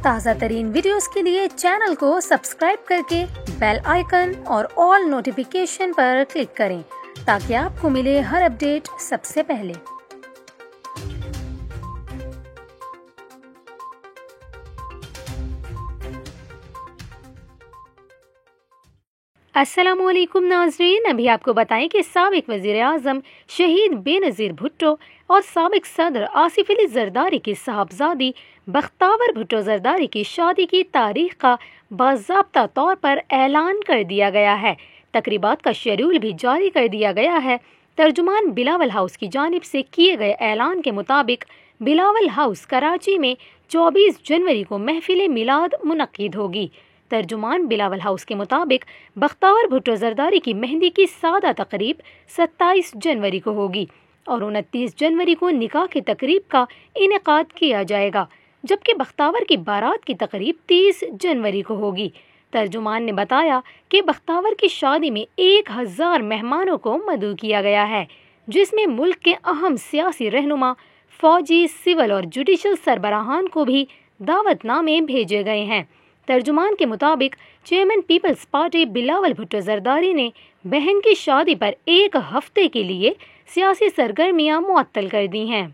تازہ ترین ویڈیوز کے لیے چینل کو سبسکرائب کر کے بیل آئیکن اور آل نوٹیفیکیشن پر کلک کریں تاکہ آپ کو ملے ہر اپڈیٹ سب سے پہلے۔ السلام علیکم ناظرین، ابھی آپ کو بتائیں کہ سابق وزیر اعظم شہید بے نظیر بھٹو اور سابق صدر آصف علی زرداری کی صاحبزادی بختاور بھٹو زرداری کی شادی کی تاریخ کا باضابطہ طور پر اعلان کر دیا گیا ہے۔ تقریبات کا شیڈول بھی جاری کر دیا گیا ہے۔ ترجمان بلاول ہاؤس کی جانب سے کیے گئے اعلان کے مطابق بلاول ہاؤس کراچی میں 24 جنوری کو محفل میلاد منعقد ہوگی۔ ترجمان بلاول ہاؤس کے مطابق بختاور بھٹو زرداری کی مہندی کی سادہ تقریب 27 جنوری کو ہوگی اور 29 جنوری کو نکاح کی تقریب کا انعقاد کیا جائے گا، جبکہ بختاور کی بارات کی تقریب 30 جنوری کو ہوگی۔ ترجمان نے بتایا کہ بختاور کی شادی میں 1000 مہمانوں کو مدعو کیا گیا ہے، جس میں ملک کے اہم سیاسی رہنما، فوجی، سول اور جوڈیشل سربراہان کو بھی دعوت نامے بھیجے گئے ہیں۔ ترجمان کے مطابق چیئرمین پیپلز پارٹی بلاول بھٹو زرداری نے بہن کی شادی پر 1 ہفتے کے لیے سیاسی سرگرمیاں معطل کر دی ہیں۔